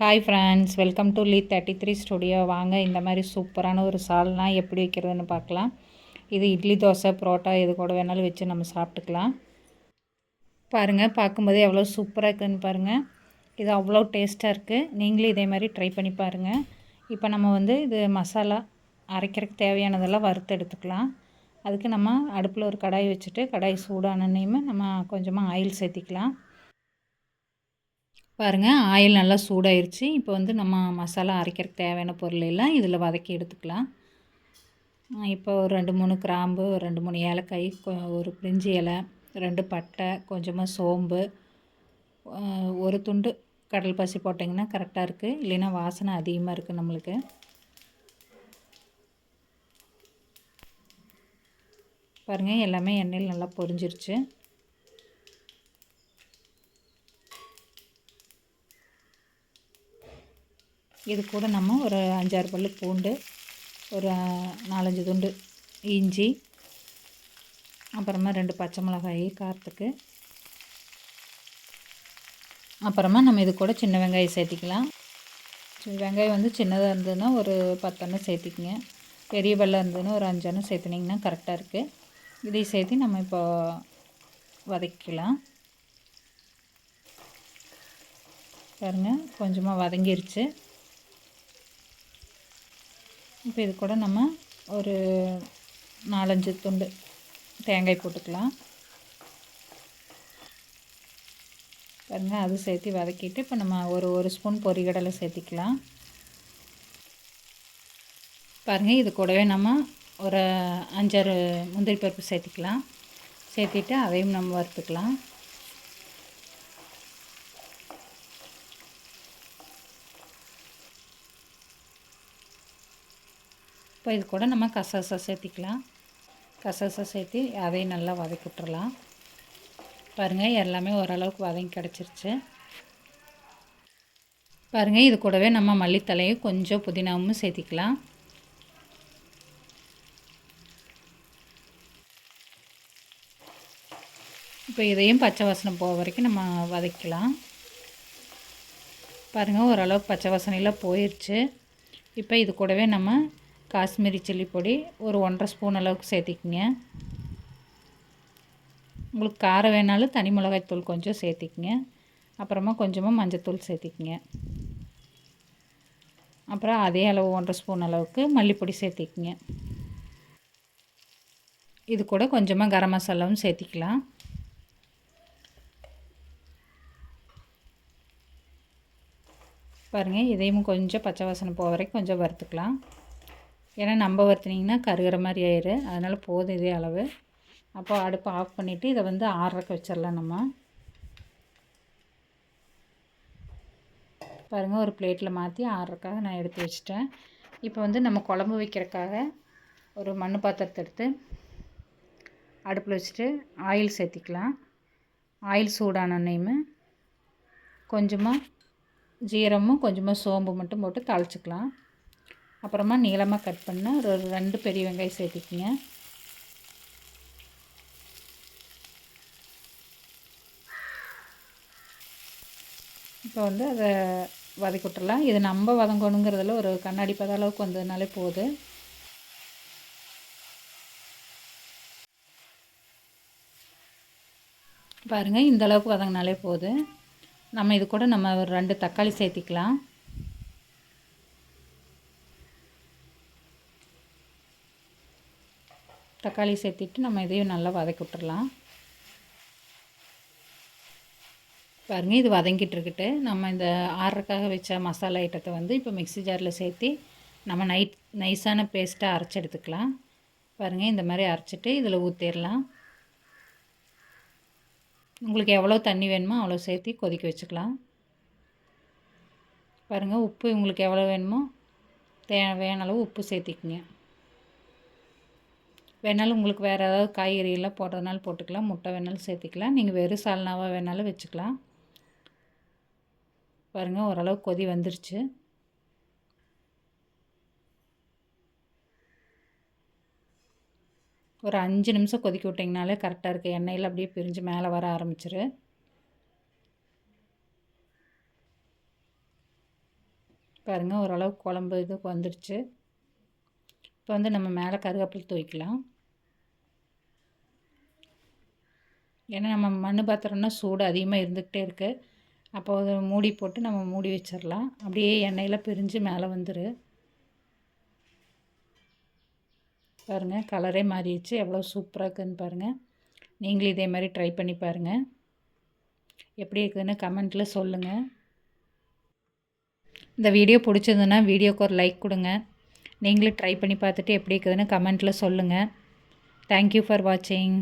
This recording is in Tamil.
Hi friends, welcome to Lee 33 studio. வாங்க இந்த மாதிரி சூப்பரான ஒரு சால்னா எப்படி வைக்கிறதுன்னு பார்க்கலாம். இது இட்லி, தோசை, புரோட்டா எது கூட வேணாலும் வச்சு நம்ம சாப்பிட்டுக்கலாம். பாருங்கள், பார்க்கும்போதே எவ்வளோ சூப்பராக இருக்குதுன்னு பாருங்கள். இது அவ்வளோ டேஸ்ட்டாக இருக்குது. நீங்களும் இதே மாதிரி ட்ரை பண்ணி பாருங்கள். இப்போ நம்ம இது மசாலா அரைக்கிறதுக்கு தேவையானதெல்லாம் வறுத்து எடுத்துக்கலாம். அதுக்கு நம்ம அடுப்பில் ஒரு கடாய் வச்சுட்டு, கடாய் சூடானனையுமே நம்ம கொஞ்சமாக ஆயில் சேர்த்திக்கலாம். பாருங்கள், ஆயில் நல்லா சூடாயிருச்சு. இப்போ நம்ம மசாலா அரைக்கிறதுக்கு தேவையான பொருள் எல்லாம் இதில் வதக்கி எடுத்துக்கலாம். இப்போ ஒரு 2-3 கிராம்பு, ஒரு 2-3 ஏலக்காய், ஒரு பிரிஞ்சி இலை, 2 பட்டை, கொஞ்சமாக சோம்பு, ஒரு துண்டு கடல் பாசி போட்டிங்கன்னா கரெக்டாக இருக்குது. இல்லைன்னா வாசனை அதிகமாக இருக்குது நம்மளுக்கு. பாருங்கள், எல்லாமே எண்ணெயில் நல்லா பொரிஞ்சிருச்சு. இது கூட நம்ம ஒரு 5-6 பல்லு பூண்டு, ஒரு 4-5 துண்டு இஞ்சி, அப்புறமா 2 பச்சை மிளகாய் காரத்துக்கு. அப்புறமா நம்ம இது கூட சின்ன வெங்காயம் சேர்த்திக்கலாம். வெங்காயம் சின்னதாக இருந்ததுன்னா ஒரு 10 எண்ணெய் சேர்த்திக்கங்க. பெரிய பல்லாக இருந்ததுன்னா ஒரு 5 எண்ணெய் சேர்த்துனிங்கன்னா கரெக்டாக இருக்குது. இதையும் சேர்த்து நம்ம இப்போ வதக்கிக்கலாம். பாருங்கள், கொஞ்சமாக வதங்கிருச்சு. இப்போ இது கூட நம்ம ஒரு 4-5 துண்டு தேங்காய் போட்டுக்கலாம். பாருங்கள், அது சேர்த்து வதக்கிட்டு இப்போ நம்ம ஒரு ஸ்பூன் பொரிகடலை சேர்த்திக்கலாம். பாருங்கள், இது கூடவே நம்ம ஒரு 5-6 முந்திரி பருப்பு சேர்த்திக்கலாம். சேர்த்திட்டு அதையும் நம்ம வறுத்துக்கலாம். இப்போ இது கூட நம்ம கசகசா சேர்த்திக்கலாம். கசகசா சேர்த்து அதையும் நல்லா வதக்கி விட்டுறலாம். பாருங்கள், எல்லாமே ஓரளவுக்கு வதங்கி கிடச்சிருச்சு. பாருங்கள், இது கூடவே நம்ம மல்லித்தலையும் கொஞ்சம் புதினாவும் சேர்த்திக்கலாம். இப்போ இதையும் பச்சை வாசனை போக வரைக்கும் நம்ம வதக்கலாம். பாருங்கள், ஓரளவுக்கு பச்சை வாசனையெல்லாம் போயிடுச்சு. இப்போ இது கூடவே நம்ம காஷ்மீரி சில்லி பொடி ஒரு 1.5 ஸ்பூன் அளவுக்கு சேர்த்திக்கிங்க. உங்களுக்கு காரம் வேணாலும் தனி மிளகாய்த்தூள் கொஞ்சம் சேர்த்திக்கிங்க. அப்புறமா கொஞ்சமாக மஞ்சத்தூள் சேர்த்திக்கிங்க. அப்புறம் அதே அளவு 1.5 ஸ்பூன் அளவுக்கு மல்லிப்பொடி சேர்த்திக்கிங்க. இது கூட கொஞ்சமாக கரம் மசாலாவும் சேர்த்திக்கலாம். பாருங்கள், இதையும் கொஞ்சம் பச்சை வாசனை போக வரைக்கும் கொஞ்சம் வறுத்துக்கலாம். ஏன்னா நம்ம வறுத்துனிங்கன்னா கருகிற மாதிரி ஆயிடும். அதனால் போதும் இதே அளவு. அப்போ அடுப்பை ஆஃப் பண்ணிவிட்டு இதை ஆறரைக்கு வச்சிடலாம். நம்ம பாருங்கள், ஒரு பிளேட்டில் மாற்றி ஆறரைக்காக நான் எடுத்து வச்சிட்டேன். இப்போ நம்ம குழம்பு வைக்கிறதுக்காக ஒரு மண் பாத்திரத்தை எடுத்து அடுப்பில் வச்சுட்டு ஆயில் சேர்த்திக்கலாம். ஆயில் சூடானோன்னையுமே கொஞ்சமாக ஜீரகமும் கொஞ்சமாக சோம்பு மட்டும் போட்டு தாளிச்சிக்கலாம். அப்புறமா நீளமாக கட் பண்ண ஒரு 2 பெரிய வெங்காயம் சேர்த்திக்கிங்க. இப்போ அதை வதக்கி விட்டுறலாம். இது நம்ம வதங்கணுங்கிறதுல ஒரு கண்ணாடி பத அளவுக்கு வந்ததுனாலே போதும். பாருங்கள், இந்த அளவுக்கு வதங்கினாலே போதும். நம்ம இது கூட நம்ம ஒரு 2 தக்காளி சேர்த்திக்கலாம். தக்காளி சேர்த்திட்டு நம்ம இதையும் நல்லா வதக்கி விட்டுறலாம். பாருங்கள், இது வதங்கிட்டு இருக்கட்டு. நம்ம இந்த ஆறரைக்காக வச்ச மசாலா ஐட்டத்தை இப்போ மிக்ஸி ஜாரில் சேர்த்து நம்ம நைஸான பேஸ்ட்டாக அரைச்சி எடுத்துக்கலாம். பாருங்கள், இந்த மாதிரி அரைச்சிட்டு இதில் ஊற்றிடலாம். உங்களுக்கு எவ்வளோ தண்ணி வேணுமோ அவ்வளோ சேர்த்து கொதிக்க வச்சுக்கலாம். பாருங்கள், உப்பு உங்களுக்கு எவ்வளோ வேணுமோ தேவையான அளவு உப்பு சேர்த்திக்குங்க. வேணாலும் உங்களுக்கு வேறு ஏதாவது காய்கறியெல்லாம் போடுறதுனாலும் போட்டுக்கலாம். முட்டை வேணாலும் சேர்த்திக்கலாம். நீங்கள் வெறும் சால்னாவாக வேணாலும் வச்சுக்கலாம். பாருங்கள், ஓரளவு கொதி வந்துருச்சு. ஒரு 5 நிமிஷம் கொதிக்க விட்டிங்கனாலே கரெக்டாக இருக்குது. எண்ணெயில் அப்படியே பிரிஞ்சு மேலே வர ஆரம்பிச்சிரு. பாருங்கள் ஓரளவு குழம்பு இதுக்கு வந்துடுச்சு. இப்போ வந்து நம்ம மேலே கருவேப்பிலை தூவிக்கலாம். ஏன்னா நம்ம மண் பாத்திரம்னா சூடு அதிகமாக இருந்துக்கிட்டே இருக்குது. அப்போ அதை மூடி போட்டு நம்ம மூடி வச்சிடலாம். அப்படியே எண்ணெயில் பிரிஞ்சு மேலே வந்துடும். பாருங்கள் கலரே மாறிடுச்சு. எவ்வளோ சூப்பராக இருக்குதுன்னு பாருங்கள். நீங்களும் இதே மாதிரி ட்ரை பண்ணி பாருங்கள். எப்படி இருக்குதுன்னு கமெண்ட்டில் சொல்லுங்கள். இந்த வீடியோ பிடிச்சதுன்னா வீடியோக்கு ஒரு லைக் கொடுங்க. நீங்களும் ட்ரை பண்ணி பார்த்துட்டு எப்படி இருக்குதுன்னு கமெண்ட்டில் சொல்லுங்கள். தேங்க்யூ ஃபார் வாட்சிங்.